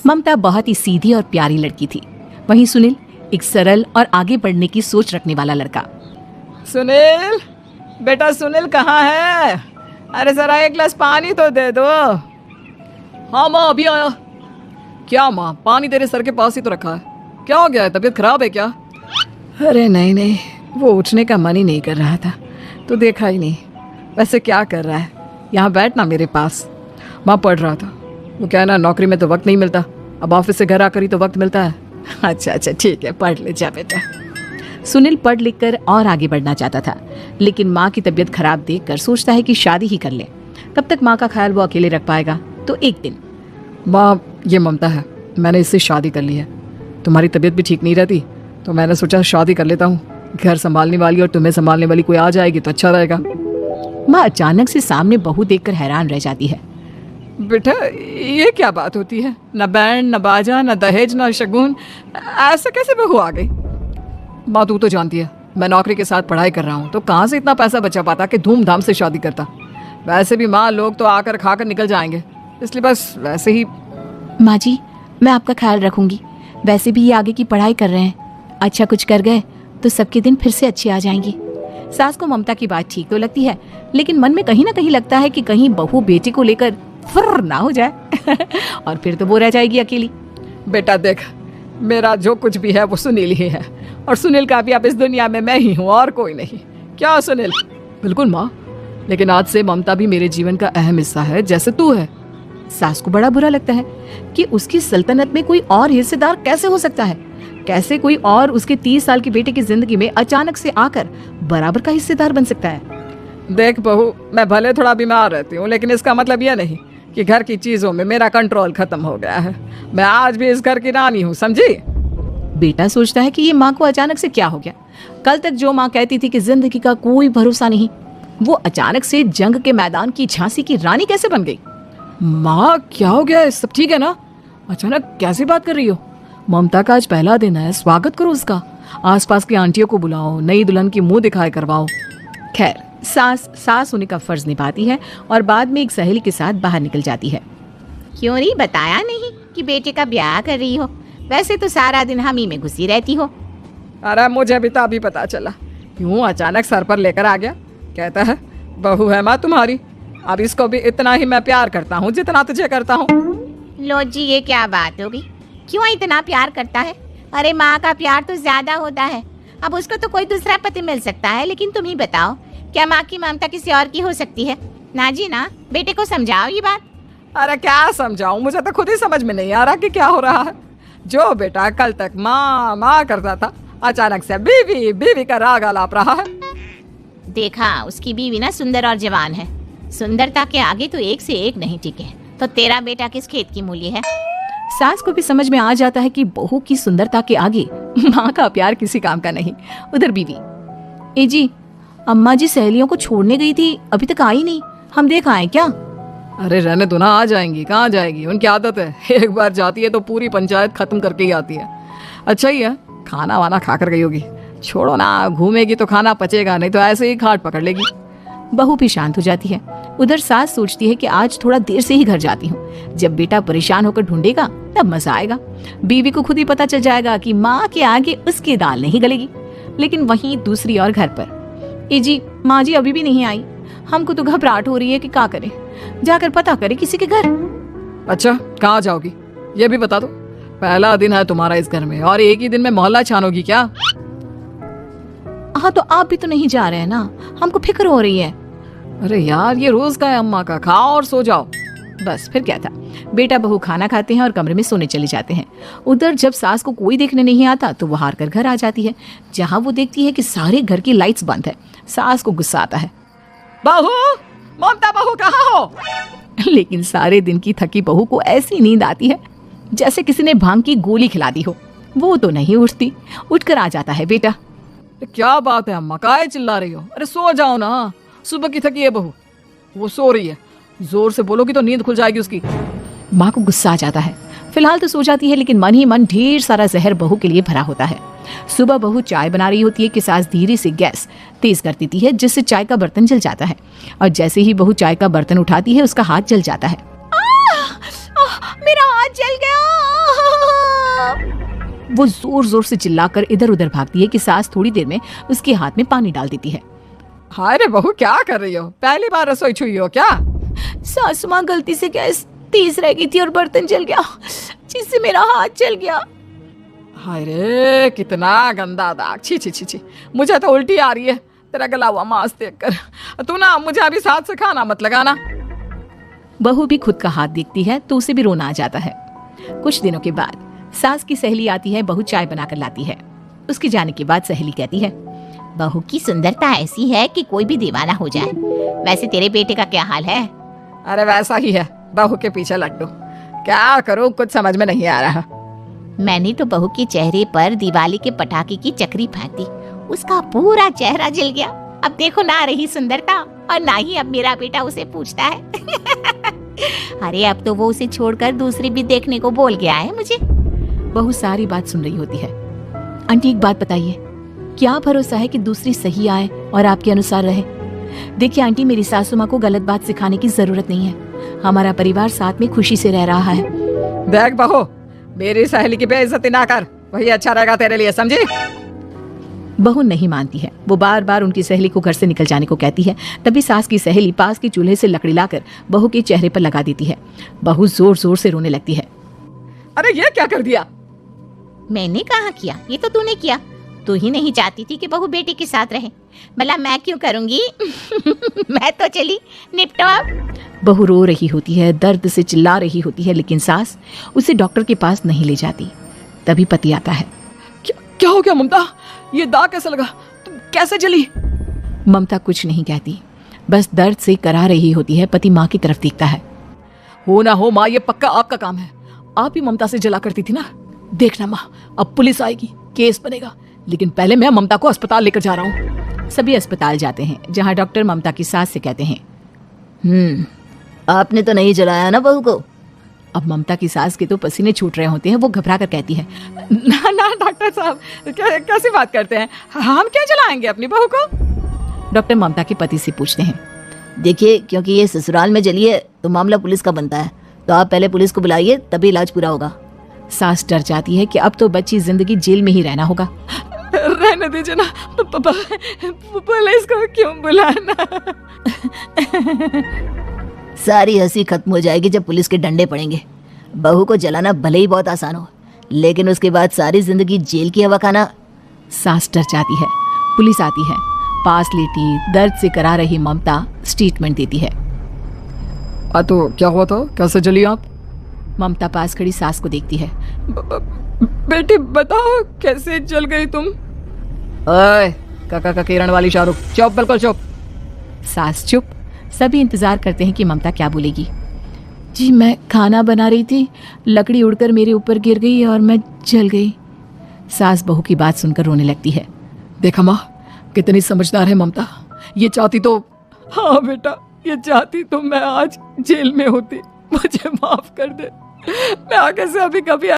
ममता बहुत ही सीधी और प्यारी लड़की थी, वहीं सुनील एक सरल और आगे बढ़ने की सोच रखने वाला लड़का। सुनील, बेटा सुनील कहाँ है? अरे जरा एक गिलास पानी तो दे दो। हाँ माँ, अभी आया। क्या माँ, पानी तेरे सर के पास ही तो रखा है, क्या हो गया है? तबीयत खराब है क्या? अरे नहीं नहीं, वो उठने का मन ही नहीं कर रहा था, तो देखा ही नहीं। वैसे क्या कर रहा है? यहाँ बैठ ना मेरे पास। माँ पढ़ रहा था। वो क्या है ना, नौकरी में तो वक्त नहीं मिलता, अब ऑफिस से घर आकर ही तो वक्त मिलता है। अच्छा ठीक है, पढ़ ले जा बेटा। सुनील पढ़ लिख कर और आगे बढ़ना चाहता था, लेकिन माँ की तबीयत खराब देखकर सोचता है कि शादी ही कर ले, कब तक माँ का ख्याल वो अकेले रख पाएगा। तो एक दिन, माँ ये ममता है, मैंने इससे शादी कर ली है। तुम्हारी तबीयत भी ठीक नहीं रहती, तो मैंने सोचा शादी कर लेता हूँ। घर संभालने वाली और तुम्हें संभालने वाली कोई आ जाएगी तो अच्छा रहेगा। माँ अचानक से सामने बहू देखकर हैरान रह जाती है। बेटा ये क्या बात होती है? न बैंड, न बाजा, न दहेज, न शगुन, ऐसे कैसे बहू आ गई? माँ तू तो जानती है, मैं नौकरी के साथ पढ़ाई कर रहा हूँ, तो कहाँ से इतना पैसा बचा पाता कि धूमधाम से शादी करता। वैसे भी माँ, लोग तो आकर खाकर निकल जाएंगे, इसलिए बस वैसे ही। माँ जी, मैं आपका ख्याल रखूंगी। वैसे भी ये आगे की पढ़ाई कर रहे हैं, अच्छा कुछ कर गए तो सबके दिन फिर से अच्छे आ जाएंगे। सास को ममता की बात ठीक तो लगती है, लेकिन मन में कहीं ना कहीं लगता है कि कहीं बहू बेटी को लेकर फुर्र ना हो जाए और फिर तो वो रह जाएगी अकेली। बेटा देख, मेरा जो कुछ भी है वो सुनील ही है, और सुनील का भी अब इस दुनिया में मैं ही हूँ और कोई नहीं। क्या सुनील? बिल्कुल माँ, लेकिन आज से ममता भी मेरे जीवन का अहम हिस्सा है, जैसे तू है। सास को बड़ा बुरा लगता है कि उसकी सल्तनत में कोई और हिस्सेदार कैसे हो सकता है, कैसे कोई और उसके 30 साल के बेटे की जिंदगी में अचानक से आकर बराबर का हिस्सेदार बन सकता है। देख बहू, मैं भले थोड़ा बीमार रहती हूँ, लेकिन इसका मतलब यह नहीं कि घर की चीजों में मेरा कंट्रोल खत्म हो गया है। मैं आज भी इस घर की रानी हूँ, समझी? बेटा सोचता है कि ये माँ को अचानक से क्या हो गया। कल तक जो माँ कहती थी कि जिंदगी का कोई भरोसा नहीं, वो अचानक से जंग के मैदान की झांसी की रानी कैसे बन गई? माँ क्या हो गया है? सब ठीक है ना? अचानक कैसी बात कर रही हो? ममता का आज पहला दिन है, स्वागत करो उसका। आसपास की आंटियों को बुलाओ, नई दुल्हन की मुंह दिखाए करवाओ। खैर, सास होने का फर्ज निभाती है और बाद में एक सहेली के साथ बाहर निकल जाती है। क्यों नहीं बताया नहीं कि बेटे का ब्याह कर रही हो? वैसे तो सारा दिन हम ही में घुसी रहती हो। अरे मुझे भी तो अभी पता चला, यूं अचानक सर पर लेकर आ गया। कहता है बहू है माँ तुम्हारी, अब इसको भी इतना ही मैं प्यार करता हूँ जितना तुझे करता हूँ। लो जी, ये क्या बात होगी? क्यों इतना प्यार करता है? अरे माँ का प्यार तो ज्यादा होता है। अब उसको तो कोई दूसरा पति मिल सकता है, लेकिन तुम ही बताओ, क्या माँ की ममता किसी और की हो सकती है? ना जी ना, बेटे को समझाओ ये बात। अरे क्या समझाऊं, मुझे तो खुद ही समझ में नहीं आ रहा कि क्या हो रहा है। जो बेटा कल तक माँ माँ करता था, अचानक से बीवी बीवी का राग आलाप रहा है। देखा, उसकी बीवी ना सुंदर और जवान है। सुंदरता के आगे तो एक से एक नहीं टिके, तो तेरा बेटा किस खेत की मूली है? सास को भी समझ में आ जाता है कि बहू की सुंदरता के आगे माँ का प्यार किसी काम का नहीं। उधर बीवी, ए जी, अम्मा जी सहेलियों को छोड़ने गई थी, अभी तक आई नहीं, हम देख आए क्या? अरे रहने दो ना, आ जाएंगी। कहाँ जाएगी, उनकी आदत है, एक बार जाती है तो पूरी पंचायत खत्म करके ही आती है। अच्छा ही है, खाना वाना खा कर गई होगी। छोड़ो ना, घूमेगी तो खाना पचेगा, नहीं तो ऐसे ही खाट पकड़ लेगी। बहू भी शांत हो जाती है। उधर सास सोचती है कि आज थोड़ा देर से ही घर जाती हूँ, जब बेटा परेशान होकर ढूंढेगा तब मजा आएगा। बीवी को खुद ही पता चल जाएगा कि माँ के आगे उसकी दाल नहीं गलेगी। लेकिन वहीं दूसरी ओर घर पर, ए जी, माँ जी अभी भी नहीं आई, हमको तो घबराहट हो रही है कि क्या करें, जाकर पता करें किसी के घर। अच्छा कहाँ जाओगी ये भी बता दो। पहला दिन है तुम्हारा इस घर में और एक ही दिन में मोहल्ला छानोगी क्या? हाँ तो आप भी तो नहीं जा रहे हैं ना, हमको फिक्र हो रही है। अरे यार ये रोज का है अम्मा का, खाओ और सो जाओ। बस फिर क्या था, बेटा बहू खाना खाते हैं और कमरे में सोने चले जाते हैं। उधर जब सास को कोई देखने नहीं आता तो वो हार कर घर आ जाती है, जहाँ वो देखती है कि सारे घर की लाइट्स बंद है। सास को गुस्सा आता है, बहू, ममता बहू कहाँ हो? लेकिन सारे दिन की थकी बहू को ऐसी नींद आती है जैसे किसी ने भांग की गोली खिला दी हो। वो तो नहीं उठती, उठकर आ जाता है। बेटा क्या बात है अम्मा, काहे चिल्ला रही हो? अरे सो जाओ ना, सुबह की थकी है बहू, वो सो रही है, जोर से बोलोगी तो नींद खुल जाएगी उसकी। माँ को गुस्सा आ जाता है। फिलहाल तो सो जाती है, लेकिन मन ही मन ढेर सारा जहर बहू के लिए भरा होता है। सुबह बहू चाय बना रही होती है कि सास धीरे से गैस तेज कर देती है, जिससे चाय का बर्तन जल जाता है। और जैसे ही बहू चाय का बर्तन उठाती है उसका हाथ जल जाता है। मेरा हाथ जल गया। वो जोर जोर से चिल्लाकर इधर उधर भागती है कि सास थोड़ी देर में उसके हाथ में पानी डाल देती है। हाय रे बहू, क्या कर रही हो? पहली बार रसोई छुई हो क्या? सासू माँ गलती से गैस तेज रह गई थी और बर्तन जल गया, जिससे मेरा हाथ जल गया। हाय रे, कितना गंदा दाग। छी छी छी छी, मुझे तो उल्टी आ रही है तेरा गला हुआ मांस देखकर। तू ना मुझे अभी साथ से खाना मत लगाना। बहू भी खुद का हाथ देखती है तो उसे भी रोना आ जाता है। कुछ दिनों के बाद सास की सहेली आती है, बहू चाय बनाकर लाती है। उसके जाने के बाद सहेली कहती है, बहू की सुंदरता ऐसी है कि कोई भी दीवाना हो जाए। वैसे तेरे बेटे का क्या हाल है? अरे वैसा ही है, बहू के पीछे लड्डू। क्या करूं, कुछ समझ में नहीं आ रहा। मैंने तो बहू के चेहरे पर दिवाली के पटाखे की चक्री फेंक दी, उसका पूरा चेहरा जल गया। अब देखो ना रही सुंदरता, और ना ही अब मेरा बेटा उसे पूछता है। अरे अब तो वो उसे छोड़कर दूसरी भी देखने को बोल गया है मुझे। बहू सारी बात सुन रही होती है। आंटी एक बात बताइए, क्या भरोसा है कि दूसरी सही आए और आपके अनुसार रहे? देखिए आंटी, मेरी सासू माँ को गलत बात सिखाने की जरूरत नहीं है। हमारा परिवार साथ में खुशी से रह रहा है। देख बहू, मेरी सहेली की बेइज्जती ना कर, वही अच्छा रहेगा तेरे लिए, समझी? बहू नहीं मानती है। वो बार बार उनकी सहेली को घर से निकल जाने को कहती है। तभी सास की सहेली पास के चूल्हे से लकड़ी लाकर बहू के चेहरे पर लगा देती है। बहू जोर जोर से रोने लगती है। अरे ये क्या कर दिया? मैंने कहा किया, ये तो तूने किया। तू ही नहीं चाहती थी कि बहू बेटे के साथ रहे, भला मैं क्यों करूंगी? मैं तो चली, निपटो अब। बहू रो रही होती है, दर्द से चिल्ला रही होती है, लेकिन सास उसे डॉक्टर के पास नहीं ले जाती। तभी पति आता है। क्या हो गया ममता? ये दाग कैसे लगा? तुम कैसे जली? ममता कुछ नहीं कहती, बस दर्द से करा रही होती है। पति माँ की तरफ देखता है। हो ना हो माँ, ये पक्का आपका काम है। आप ही ममता से जला करती थी ना। देखना माँ, अब पुलिस आएगी, केस बनेगा, लेकिन पहले मैं ममता को अस्पताल लेकर जा रहा हूँ। सभी अस्पताल जाते हैं, जहाँ डॉक्टर ममता की सास से कहते हैं, आपने तो नहीं जलाया ना बहू को? अब ममता की सास के तो पसीने छूट रहे होते हैं। वो घबरा कर कहती है, ना ना डॉक्टर साहब, कैसी बात करते हैं? हम क्या जलाएंगे अपनी बहू को? डॉक्टर ममता के पति से पूछते हैं, देखिए, क्योंकि ये ससुराल में जली है तो मामला पुलिस का बनता है, तो आप पहले पुलिस को बुलाइए, तभी इलाज पूरा होगा। सास डर जाती है कि अब तो बच्ची जिंदगी जेल में ही रहना होगा। रहने दीजिए ना, पुलिस को क्यों बुलाना? सारी हंसी खत्म हो जाएगी जब पुलिस के डंडे पड़ेंगे। बहू को जलाना भले ही बहुत आसान हो, लेकिन उसके बाद सारी जिंदगी जेल की हवा खाना। सास डर जाती है। पुलिस आती है। पास लेटी दर्द से करा रही ममता स्टेटमेंट देती है। तो क्या हुआ था? कैसे जली आप? ममता पास खड़ी सास को देखती है। बेटी बताओ, कैसे जल गई तुम? ओए काका का किरण वाली शाहरुख, चुप, बिल्कुल चुप। सास चुप। सभी इंतजार करते हैं कि ममता क्या बोलेगी। जी मैं खाना बना रही थी, लकड़ी उड़कर मेरे ऊपर गिर गई और मैं जल गई। सास बहू की बात सुनकर रोने लगती है। देखा माँ, कितनी समझदार है ममता। ये चाहती तो, हाँ बेटा, ये चाहती तो मैं आज जेल में होती। मुझे माफ कर दे, मैं आगे से अभी कभी